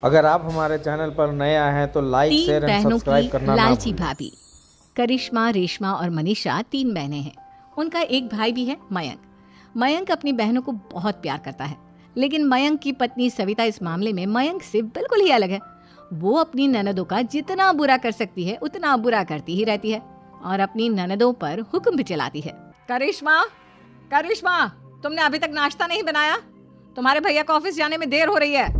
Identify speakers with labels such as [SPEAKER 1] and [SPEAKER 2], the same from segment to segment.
[SPEAKER 1] अगर आप हमारे चैनल पर नए आए हैं तो लाइक
[SPEAKER 2] तीन
[SPEAKER 1] शेयर एंड
[SPEAKER 2] बहनों
[SPEAKER 1] सब्सक्राइब
[SPEAKER 2] की
[SPEAKER 1] करना ना
[SPEAKER 2] लालची
[SPEAKER 1] भूलें।
[SPEAKER 2] भाभी। करिश्मा, रेशमा और मनीषा तीन बहनें हैं। उनका एक भाई भी है, मयंक। मयंक अपनी बहनों को बहुत प्यार करता है, लेकिन मयंक की पत्नी सविता इस मामले में मयंक से बिल्कुल ही अलग है। वो अपनी ननदों का जितना बुरा कर सकती है उतना बुरा करती ही रहती है और अपनी ननदों पर हुक्म भी चलाती है। करिश्मा, करिश्मा, तुमने अभी तक नाश्ता नहीं बनाया? तुम्हारे भैया को ऑफिस जाने में देर हो रही है।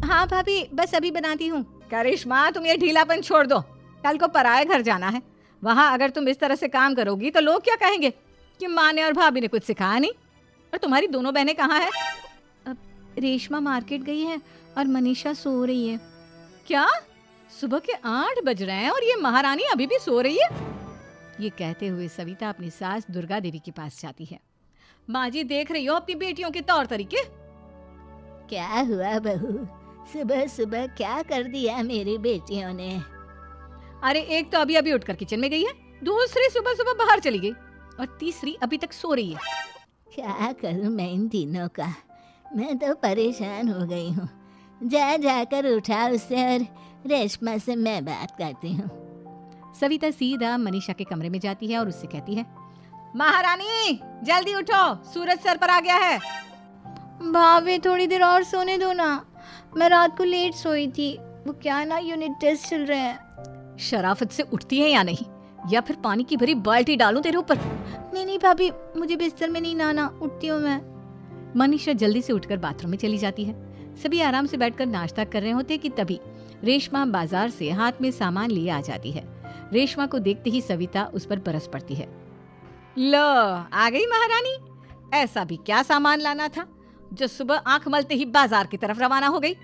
[SPEAKER 2] हाँ भाभी, बस अभी बनाती हूँ। करिश्मा, तुम ये ढीलापन छोड़ दो। कल को पराए घर जाना है। वहाँ अगर तुम इस तरह से काम करोगी तो लोग क्या कहेंगे कि माँ ने और भाभी ने कुछ सिखाया नहीं। और तुम्हारी दोनों बहनें कहाँ हैं? अब रेशमा मार्केट गई है और मनीषा सो रही है। क्या? सुबह के 8 बज रहे हैं और ये महारानी अभी भी सो रही है? ये कहते हुए सविता अपनी सास दुर्गा देवी के पास जाती है। माँ जी, देख रही हो अपनी बेटियों के तौर तरीके?
[SPEAKER 3] क्या हुआ बहू, सुबह सुबह क्या कर दिया मेरी बेटियों ने?
[SPEAKER 2] अरे एक तो अभी अभी उठकर किचन में गई है, दूसरी सुबह सुबह बाहर चली गई और तीसरी अभी तक सो रही है।
[SPEAKER 3] क्या करूं मैं इन तीनों का? मैं तो परेशान हो गई हूँ। जा जाकर उठा उससे और रेशमा से मैं बात करती हूँ।
[SPEAKER 2] सविता सीधा मनीषा के कमरे में जाती है और उससे कहती है, महारानी जल्दी उठो, सूरज सर पर आ गया है।
[SPEAKER 3] भाभी थोड़ी देर और सोने दो ना, मैं रात को लेट सोई थी। वो क्या ना, यूनिट टेस्ट चल रहे हैं।
[SPEAKER 2] शराफत से उठती है या नहीं, या फिर पानी की भरी बाल्टी डालूं तेरे ऊपर?
[SPEAKER 3] नहीं भाभी, मुझे बिस्तर में नहीं नहाना, उठती हूँ मैं।
[SPEAKER 2] मनीषा जल्दी से उठकर बाथरूम में चली जाती है। सभी आराम से बैठकर नाश्ता कर रहे होते कि तभी रेशमा बाजार से हाथ में सामान लिए आ जाती है। रेशमा को देखते ही सविता उस पर बरस पड़ती है। लो, आ गई महारानी। ऐसा भी क्या सामान लाना था जो सुबह आंख मलते ही बाजार की तरफ रवाना हो गई?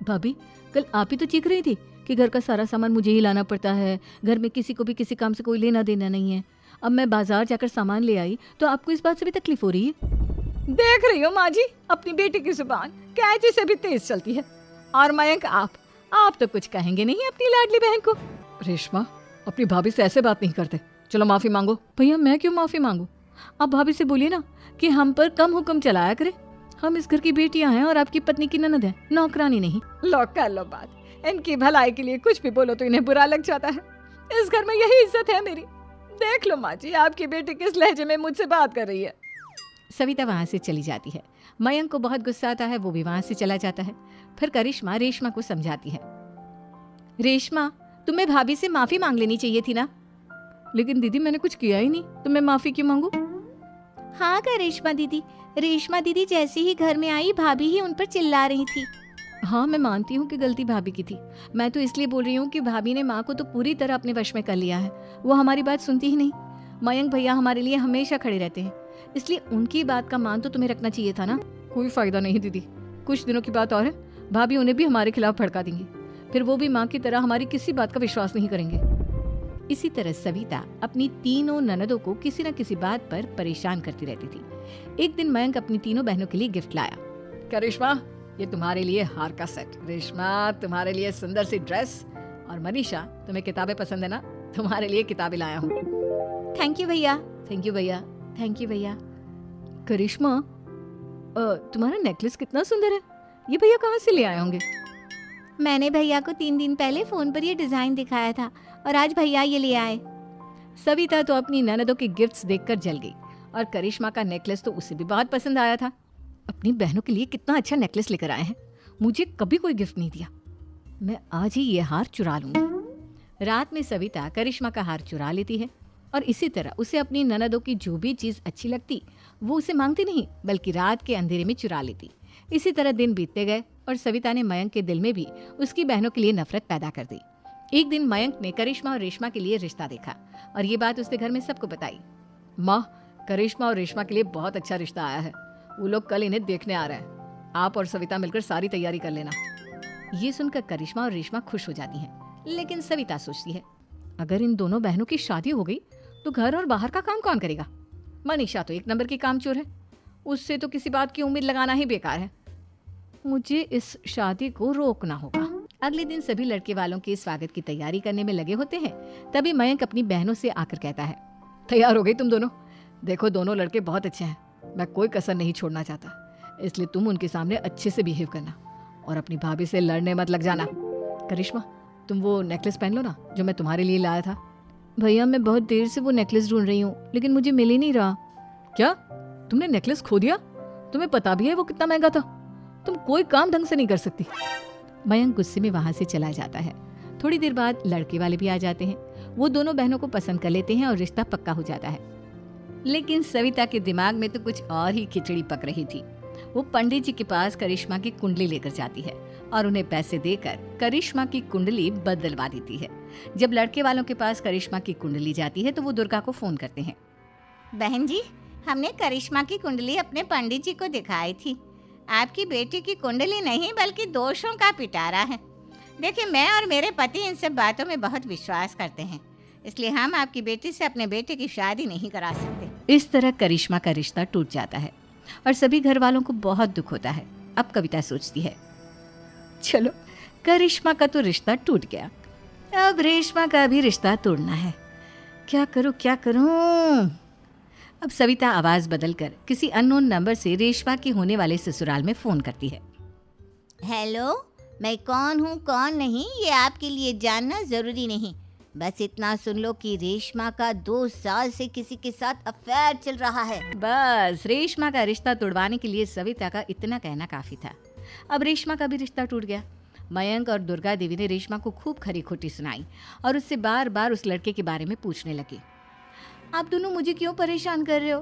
[SPEAKER 2] भाभी, कल आप ही तो चीख रही थी कि घर का सारा सामान मुझे ही लाना पड़ता है, घर में किसी को भी किसी काम से कोई लेना देना नहीं है। अब मैं बाजार जाकर सामान ले आई तो आपको इस बात से भी तकलीफ हो रही है? देख रही हो माँ जी, अपनी बेटी की जुबान कैंची से भी तेज चलती है। और मयंक, आप तो कुछ कहेंगे नहीं अपनी लाडली बहन को। रेशमा, अपनी भाभी से ऐसे बात नहीं करते। चलो माफी मांगो। भैया, मैं क्यों माफी मांगू? आप भाभी से बोलिए ना कि हम पर कम हुक्म चलाया करे। हम इस घर की बेटियां हैं और आपकी पत्नी की ननद है, नौकरानी नहीं। लो कर लो बात। इनकी भलाई के लिए कुछ भी बोलो तो इन्हें बुरा लग जाता है। इस घर में यही इज्जत है मेरी। देख लो माँ जी, आपकी बेटी किस लहजे में मुझसे बात कर रही है। सविता वहां से चली जाती है। मयंक को बहुत गुस्सा आता है, वो भी वहां से चला जाता है। फिर करिश्मा रेशमा को समझाती है, रेशमा, तुम्हें भाभी से माफी मांग लेनी चाहिए थी ना। लेकिन दीदी, मैंने कुछ किया ही नहीं तो मैं माफी क्यों मांगू?
[SPEAKER 3] हाँ करिश्मा दीदी, रेशमा दीदी जैसे ही घर में आई भाभी ही उन पर चिल्ला रही थी।
[SPEAKER 2] हाँ, मैं मानती हूँ कि गलती भाभी की थी। मैं तो इसलिए बोल रही हूँ कि भाभी ने माँ को तो पूरी तरह अपने वश में कर लिया है। वो हमारी बात सुनती ही नहीं। मयंक भैया हमारे लिए हमेशा खड़े रहते हैं, इसलिए उनकी बात का मान तो तुम्हें रखना चाहिए था ना। कोई फायदा नहीं दीदी, कुछ दिनों की बात और है, भाभी उन्हें भी हमारे खिलाफ भड़का देंगी। फिर वो भी माँ की तरह हमारी किसी बात का विश्वास नहीं करेंगे। इसी तरह सविता अपनी तीनों ननदों को किसी न किसी बात पर परेशान करती रहती थी। एक दिन मयंक अपनी तीनों बहनों के लिए गिफ्ट लाया। करिश्मा, ये तुम्हारे लिए हार का सेट। रेशमा, तुम्हारे लिए सुंदर सी ड्रेस। और मनीषा, तुम्हें किताबें पसंद है ना, तुम्हारे लिए किताबें लाया हूँ।
[SPEAKER 3] थैंक यू भैया।
[SPEAKER 2] थैंक यू भैया। थैंक यू भैया। करिश्मा, तुम्हारा नेकलेस कितना सुंदर है, ये भैया कहाँ से ले आए होंगे?
[SPEAKER 3] मैंने भैया को 3 दिन पहले फोन पर ये डिजाइन दिखाया था और आज भैया ये ले आए।
[SPEAKER 2] सविता तो अपनी ननदों के गिफ्ट्स देखकर जल गई और करिश्मा का नेकलेस तो उसे भी बहुत पसंद आया था। अपनी बहनों के लिए कितना अच्छा नेकलेस लेकर आए हैं, मुझे कभी कोई गिफ्ट नहीं दिया। मैं आज ही ये हार चुरा लूंगी। रात में सविता करिश्मा का हार चुरा लेती है और इसी तरह उसे अपनी ननदों की जो भी चीज अच्छी लगती वो उसे मांगती नहीं, बल्कि रात के अंधेरे में चुरा लेती। इसी तरह दिन बीतते गए और सविता ने मयंक के दिल में भी उसकी बहनों के लिए नफरत पैदा कर दी। एक दिन मयंक ने करिश्मा और रेशमा के लिए रिश्ता देखा और ये बात उसने घर में सबको बताई। माँ, करिश्मा और रेशमा के लिए बहुत अच्छा रिश्ता आया है, वो लोग कल इन्हें देखने आ रहे हैं। आप और सविता मिलकर सारी तैयारी कर लेना। ये सुनकर करिश्मा और रेशमा खुश हो जाती हैं, लेकिन सविता सोचती है, अगर इन दोनों बहनों की शादी हो गई तो घर और बाहर का काम कौन करेगा? मनीषा तो एक नंबर की कामचोर है, उससे तो किसी बात की उम्मीद लगाना ही बेकार है। मुझे इस शादी को रोकना होगा। अगले दिन सभी लड़के वालों के स्वागत की तैयारी करने में लगे होते हैं। तभी मयंक अपनी बहनों से आकर कहता है, तैयार हो गई तुम दोनों? देखो, दोनों लड़के बहुत अच्छे हैं, मैं कोई कसर नहीं छोड़ना चाहता, इसलिए तुम उनके सामने अच्छे से बिहेव करना और अपनी भाभी से लड़ने मत लग जाना। करिश्मा, तुम वो नेकलेस पहन लो ना जो मैं तुम्हारे लिए लाया था। भैया, मैं बहुत देर से वो नेकलेस ढूंढ रही हूँ, लेकिन मुझे मिल ही नहीं रहा। क्या तुमने नेकलेस खो दिया? तुम्हें पता भी है वो कितना महंगा था? तुम कोई काम ढंग से नहीं कर सकती। मयंक गुस्से में वहां से चला जाता है। थोड़ी देर बाद लड़के वाले भी आ जाते हैं। वो दोनों बहनों को पसंद कर लेते हैं और रिश्ता पक्का हो जाता है। लेकिन सविता के दिमाग में तो कुछ और ही खिचड़ी पक रही थी। वो पंडित जी के पास करिश्मा की कुंडली लेकर जाती है और उन्हें पैसे देकर करिश्मा की कुंडली बदलवा देती है। जब लड़के वालों के पास करिश्मा की कुंडली जाती है तो वो दुर्गा को फोन करते हैं।
[SPEAKER 3] बहन जी, हमने करिश्मा की कुंडली अपने पंडित जी को दिखाई थी। आपकी बेटी की कुंडली नहीं बल्कि दोषों का पिटारा है। देखिए, मैं और मेरे पति इन सब बातों में बहुत विश्वास करते हैं, इसलिए हम आपकी बेटी से अपने बेटे की शादी नहीं करा सकते।
[SPEAKER 2] इस तरह करिश्मा का रिश्ता टूट जाता है और सभी घर वालों को बहुत दुख होता है। अब कविता सोचती है, चलो करिश्मा का तो रिश्ता टूट गया, अब रेशमा का भी रिश्ता तोड़ना है। क्या करूं? अब सविता आवाज बदलकर किसी अननोन नंबर से रेशमा के होने वाले ससुराल में फोन करती है।
[SPEAKER 3] हेलो, मैं कौन हूँ कौन नहीं ये आपके लिए जानना जरूरी नहीं। बस इतना सुन लो कि रेशमा का 2 साल से किसी के साथ अफेयर चल रहा है।
[SPEAKER 2] बस रेशमा का रिश्ता तोड़वाने के लिए सविता का इतना कहना काफी था। अब रेशमा का भी रिश्ता टूट गया। मयंक और दुर्गा देवी ने रेशमा को खूब खरी खोटी सुनाई और उससे बार बार उस लड़के के बारे में पूछने लगी। आप दोनों मुझे क्यों परेशान कर रहे हो?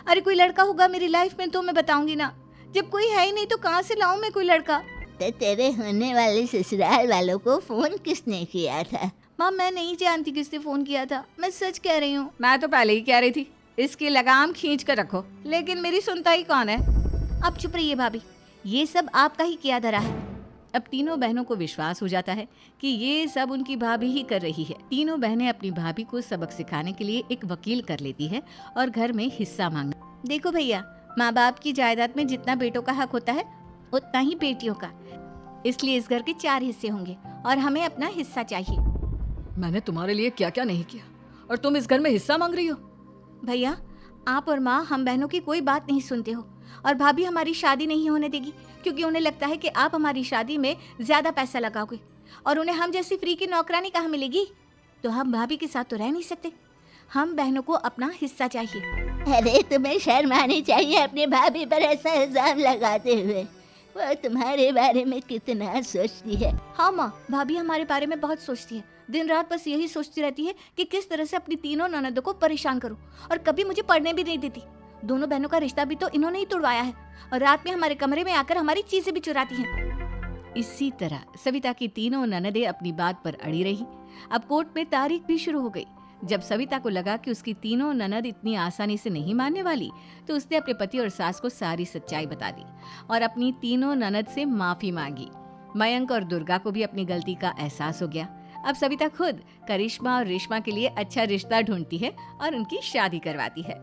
[SPEAKER 2] अरे कोई लड़का होगा मेरी लाइफ में तो मैं बताऊंगी ना। जब कोई है ही नहीं तो कहाँ से लाऊं मैं कोई लड़का?
[SPEAKER 3] तो तेरे होने वाले ससुराल वालों को फोन किसने किया था?
[SPEAKER 2] माँ, मैं नहीं जानती किसने फोन किया था, मैं सच कह रही हूँ। मैं तो पहले ही कह रही थी इसकी लगाम खींच कर रखो, लेकिन मेरी सुनता ही कौन है। अब चुप रहिए भाभी, ये सब आपका ही किया धरा है। अब तीनों बहनों को विश्वास हो जाता है कि ये सब उनकी भाभी ही कर रही है। तीनों बहनें अपनी भाभी को सबक सिखाने के लिए एक वकील कर लेती है और घर में हिस्सा मांगना। देखो भैया, माँ बाप की जायदाद में जितना बेटों का हक होता है उतना ही बेटियों का, इसलिए इस घर के 4 हिस्से होंगे और हमें अपना हिस्सा चाहिए। मैंने तुम्हारे लिए क्या क्या नहीं किया और तुम इस घर में हिस्सा मांग रही हो? भैया, आप और माँ हम बहनों की कोई बात नहीं सुनते हो और भाभी हमारी शादी नहीं होने देगी क्योंकि उन्हें लगता है कि आप हमारी शादी में ज्यादा पैसा लगाओगे और उन्हें हम जैसी फ्री की नौकरानी कहाँ मिलेगी। तो हम भाभी के साथ तो रह नहीं सकते, हम बहनों को अपना हिस्सा चाहिए।
[SPEAKER 3] अरे तुम्हें शर्म आनी चाहिए अपने भाभी पर ऐसा इल्जाम लगाते हुए। वो तुम्हारे बारे में कितना सोचती है।
[SPEAKER 2] हाँ माँ, भाभी हमारे बारे में बहुत सोचती है। दिन रात बस यही सोचती रहती है कि किस तरह से अपनी तीनों ननदों को परेशान करूं और कभी मुझे पढ़ने भी नहीं देती। दोनों बहनों का रिश्ता भी तो इन्होंने ही तोड़वाया है और रात में हमारे कमरे में आकर हमारी चीजें भी चुराती हैं। इसी तरह सविता की तीनों ननदें अपनी बात पर अड़ी रही। अब कोर्ट में तारीख भी शुरू हो गई। जब सविता को लगा कि उसकी तीनों ननद इतनी आसानी से नहीं मानने वाली, तो उसने अपने पति और सास को सारी सच्चाई बता दी और अपनी तीनों ननद से माफी मांगी। मयंक और दुर्गा को भी अपनी गलती का एहसास हो गया। अब सविता खुद करिश्मा और रेशमा के लिए अच्छा रिश्ता ढूंढती है और उनकी शादी करवाती है।